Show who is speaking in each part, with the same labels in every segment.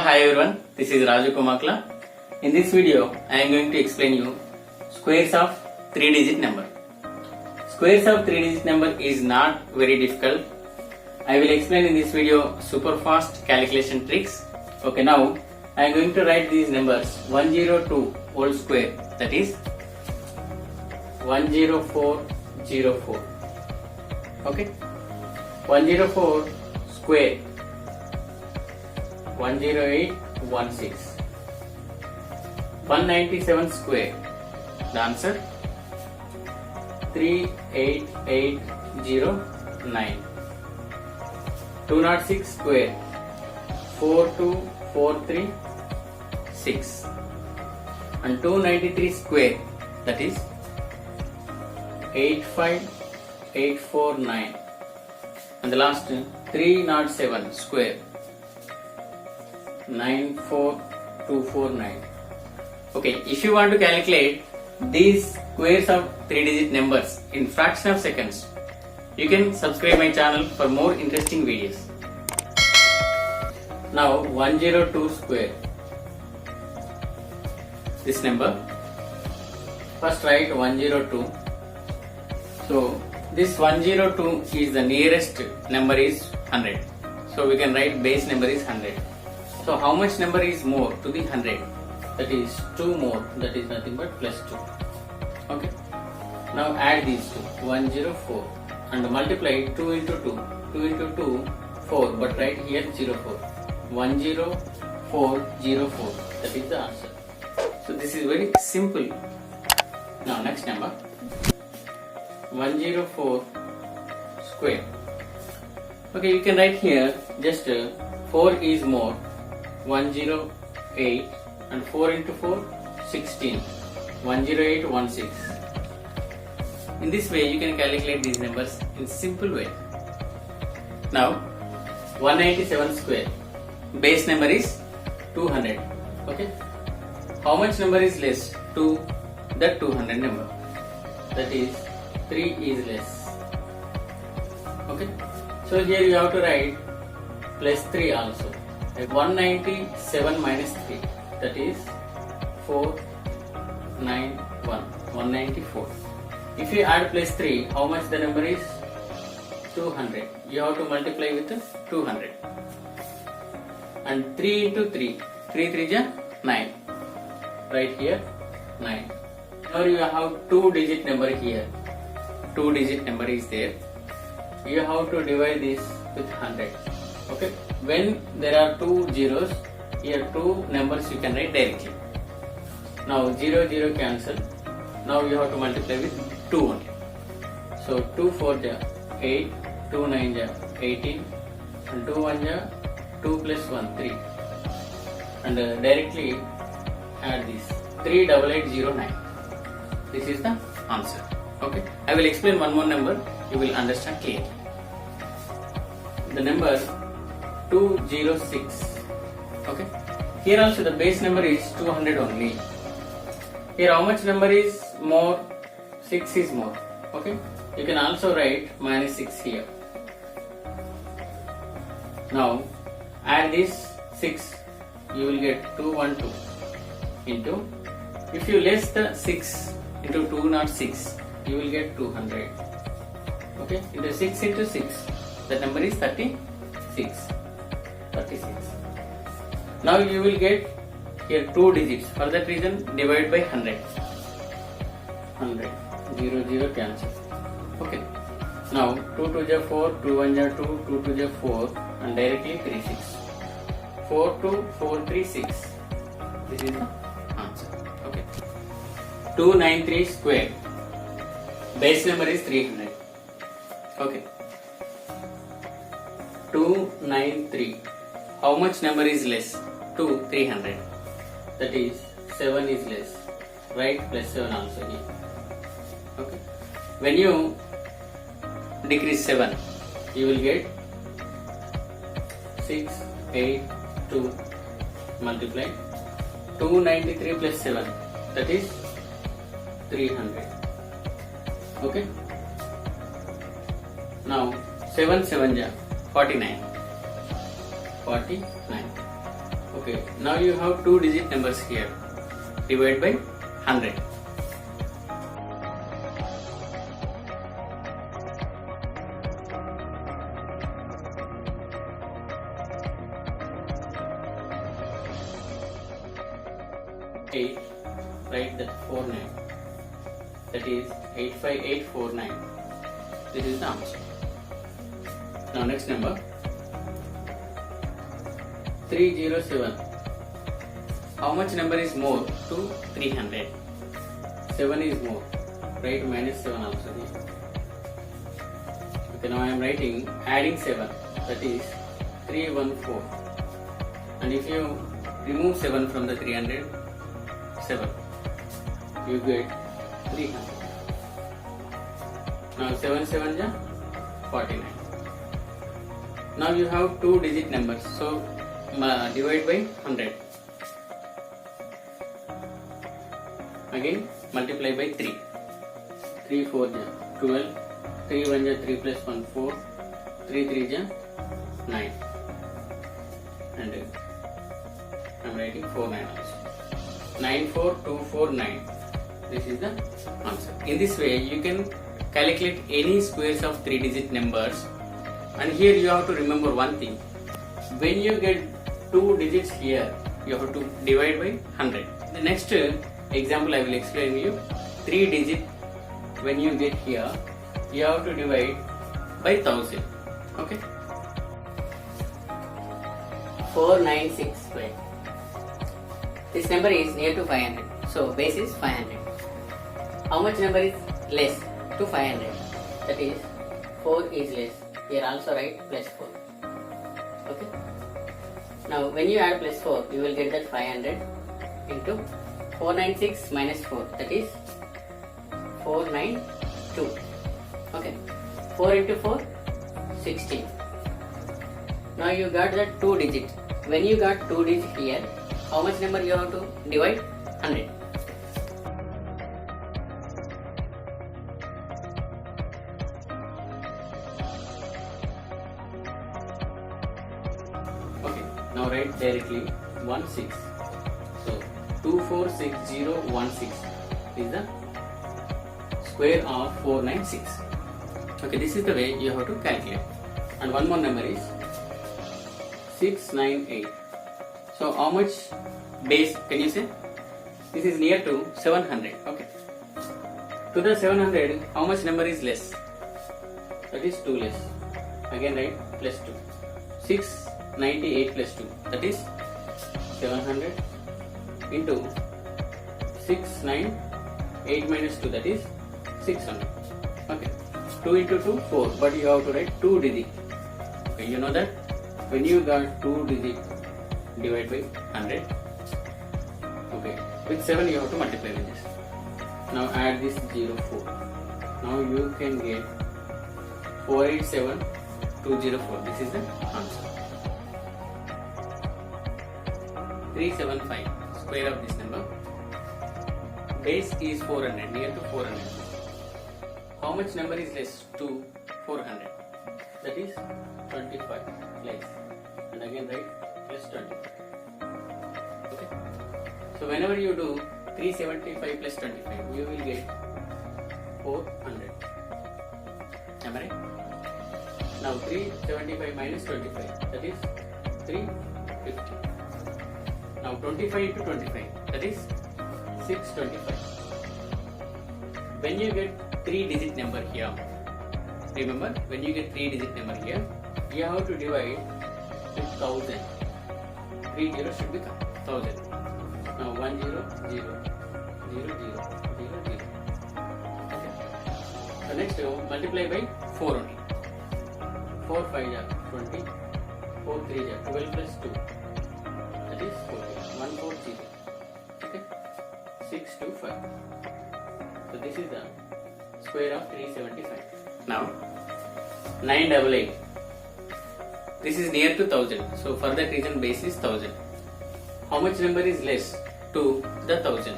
Speaker 1: Hi everyone, this is Raju Komakla. In this video, I am going to explain you squares of 3-digit number. Squares of 3-digit number is not very difficult. I will explain in this video super fast calculation tricks. Okay, now I am going to write these numbers 102 whole square, that is 10404. Okay, 104 square 10816. 197 square, the answer 38809. 206 square 42436. And 293 square, that is 85849. And the last 307 square 94249. Okay, if you want to calculate these squares of 3-digit numbers in fraction of seconds, you can subscribe my channel for more interesting videos. Now 102 square, this number, first write 102. So this 102 is the nearest number is 100. So we can write base number is 100. So how much number is more to the 100? That is 2 more, that is nothing but plus 2. Okay. Now add these two, 104, and multiply 2 into 2. 2 into 2, 4, but write here 04. 10404, that is the answer. So this is very simple. Now next number, 104 square. Okay, you can write here just 4 is more, 108, and 4 into 4, 16, 10816. In this way you can calculate these numbers in simple way. Now 197 square, base number is 200. Okay, how much number is less to that 200 number? That is 3 is less. Okay, so here you have to write plus 3 also. 197 minus 3, that is 491, 194. If you add plus 3, how much the number is? 200. You have to multiply with 200. And 3 into 3, 3 3 is 9. Right here 9. Now you have 2-digit number here. 2-digit number is there. You have to divide this with 100. Okay. When there are 2 zeros, here 2 numbers you can write directly. Now 0 0 cancel. Now you have to multiply with 2 only. So 2 4 ja 8, 2 9 ja 18, and 2 1 ja 2 plus 1 3. And directly add this 38809. This is the answer. Okay. I will explain one more number. You will understand clearly. The number 206. Okay. Here also the base number is 200 only. Here how much number is more? 6 is more. Okay. You can also write minus 6 here. Now add this 6. You will get 212 into, if you less the 6 into 206, you will get 200. Okay. Into 6 into 6, the number is 36. 36. Now you will get here 2 digits. For that reason, divide by 100. 100. 0 0 cancel. Okay. Now 2 2 ja 4, 2 1 ja 2, 2 2 ja 4, and directly 36. 42436. This is the answer. Okay. 293 square. Base number is 300. Okay. 293. How much number is less to 300? That is 7 is less. Write plus 7 also here. Okay. When you decrease 7, you will get 6, 8, 2, multiply 293 plus 7, that is 300. Okay. Now 7 7 ja 49. 49. Okay, now you have 2 digit numbers here. Divide by 100. Eight, write that 49. That is 85849. This is the answer. Now next number 307. How much number is more to 300? 7 is more. Write minus 7 also here. Okay, now I am writing adding 7. That is 314. And if you remove 7 from the 300, 7, you get 300. Now 7 7 ja 49. Now you have 2 digit numbers, so divide by 100. Again multiply by 3. 3 4 ja 12. 3 1 ja 3 plus 1 4. 3 3 ja 9. And I am writing 4 9 also. 94249. This is the answer. In this way you can calculate any squares of 3 digit numbers, and here you have to remember one thing. When you get 2 digits here, you have to divide by 100. The next example I will explain you. 3 digit when you get here, you have to divide by 1000. Okay.
Speaker 2: 496 square. This number is near to 500, so base is 500. How much number is less to 500? That is 4 is less. Here also write plus 4. Okay. Now when you add plus 4, you will get that 500 into 496 minus 4. That is 492. Okay. 4 into 4, 16. Now you got that 2 digit. When you got 2 digit here, how much number you have to divide? 100.
Speaker 1: Okay, now write directly 16. So 246016 is the square of 496. Okay, this is the way you have to calculate. And one more number is 698. So how much base can you say? This is near to 700. Okay. To the 700, how much number is less? That is 2 less. Again write plus 2. 698 plus 2. That is 700 into 698 minus 2. That is 600. Okay. 2 into 2, 4. But you have to write 2 digit. Okay, you know that when you got 2 digit, divide by 100. Okay, with 7 you have to multiply with this. Now add this 0 4. Now you can get 487204. This is the answer. 375 square of this number. Base is 400, near to 400. How much number is less to 400? That is 25 less. And again write plus 20. Okay. So whenever you do 375 plus 25, you will get 400. Am I right? Now 375 minus 25, that is 350. Now 25 into 25, that is 625. When you get 3 digit number here, remember when you get 3 digit number here, you have to divide with 1000. 3 zeros should become 1000. Now 1 0 0 0 0 0 0. Okay. So next multiply by 4 only. 4 5 are 20. 4 3 are 12 plus 2. That is 40. 140. Okay. 625. So this is the square of 375. Now 988. This is near to 1000. So for that reason base is 1000. How much number is less to the 1000?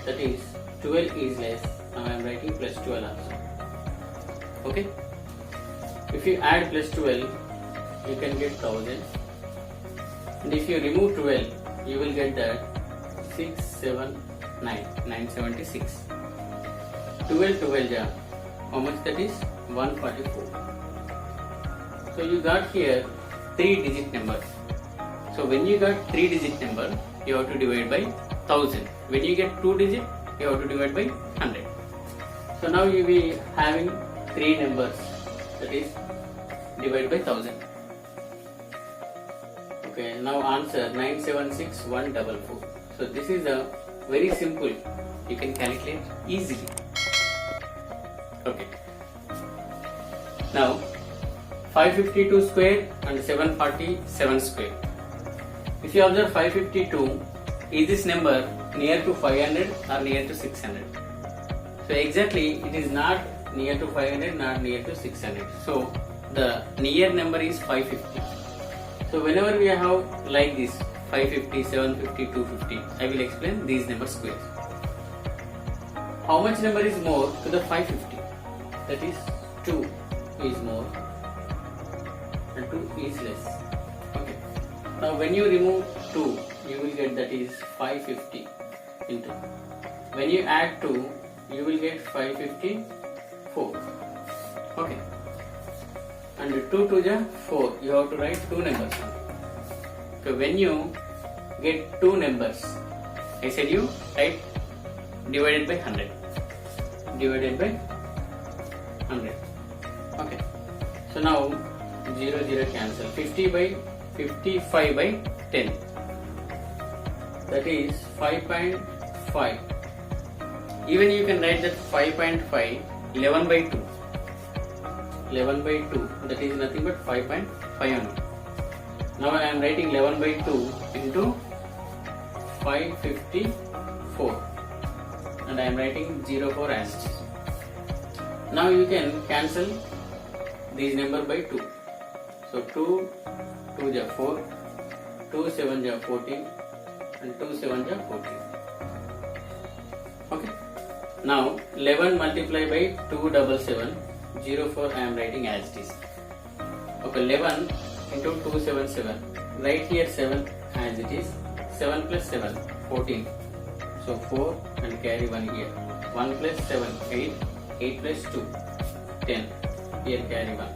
Speaker 1: That is 12 is less. Now I am writing plus 12 also. Okay. If you add plus 12, you can get 1000. And if you remove 12, you will get that 976. 12, yeah. How much that is? 144. So you got here 3-digit number. So when you got 3-digit number, you have to divide by 1000. When you get 2-digit, you have to divide by 100. So now you will be having 3 numbers, that is divide by 1000. Okay, now answer 976,144. So this is a very simple. You can calculate easily. Okay. Now 552 square and 747 square. If you observe 552, is this number near to 500 or near to 600? So exactly it is not near to 500, not near to 600. So the near number is 550. So whenever we have like this 550, 750, 250, I will explain these number squares. How much number is more to the 550? That is 2 is more and 2 is less. Okay. Now when you remove 2, you will get that is 550 into. When you add 2, you will get 554. Okay. And 2 to the 4, you have to write 2 numbers. So when you get 2 numbers, I said you write divided by 100. Divided by 100. Okay. So now 0, 0 cancel. 55 by 10. That is 5.5. Even you can write that 5.5 11 by 2. 11 by 2, that is nothing but 5.5 only. Now I am writing 11 by 2 into 554 and I am writing 04 as it is. Now you can cancel these number by 2. So 2 2 ja 4, 2 7 ja 14 and 2 7 ja 14. Okay. Now 11 multiplied by 277, 04 I am writing as it is. Okay, 11 into 277. Write here 7 as it is. 7 plus 7, 14. So 4 and carry 1 here. 1 plus 7, 8. 8 plus 2, 10. Here carry 1.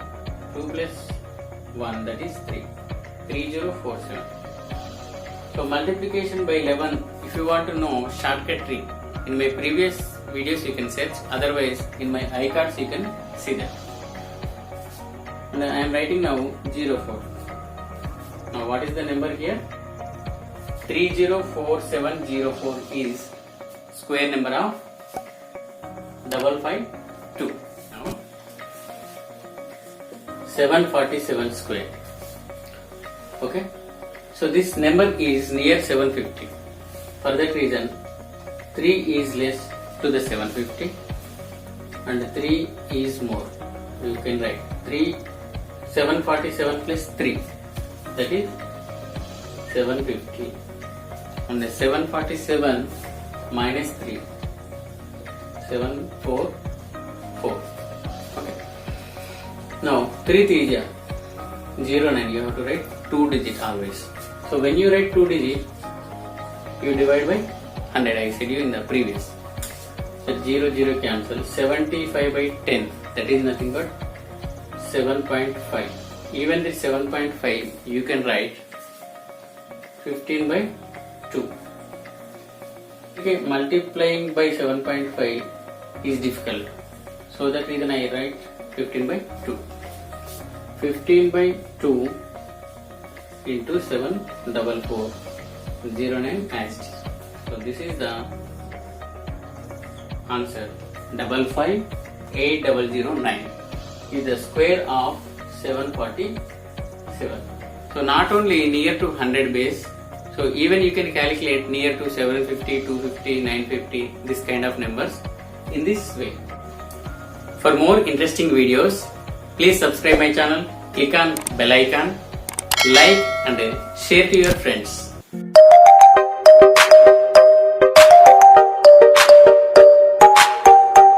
Speaker 1: 2 plus 1, that is 3. 3047. So multiplication by 11, if you want to know shortcut trick, in my previous videos you can search, otherwise in my iCards you can see that. And I am writing now 04. Now what is the number here? 304704 is square number of 552. Now 747 square. Okay. So this number is near 750. For that reason 3 is less to the 750 and 3 is more. You can write 747 plus 3, that is 750, and 747 minus 3, 744. Okay. Now 3 3 09, you have to write 2 digit always. So when you write 2 digit, you divide by 100. I said you in the previous. So 0 0 cancel. 75 by 10, that is nothing but 7.5. Even this 7.5 you can write 15 by 2. Okay, multiplying by 7.5 is difficult. So that reason I write 15 by 2. 15 by 2 into 744 09 as it is. So this is the answer. 558,009 is the square of 747. So not only near to 100 base, so even you can calculate near to 750, 250, 950, this kind of numbers in this way. For more interesting videos, please subscribe my channel, click on bell icon, like and share to your friends.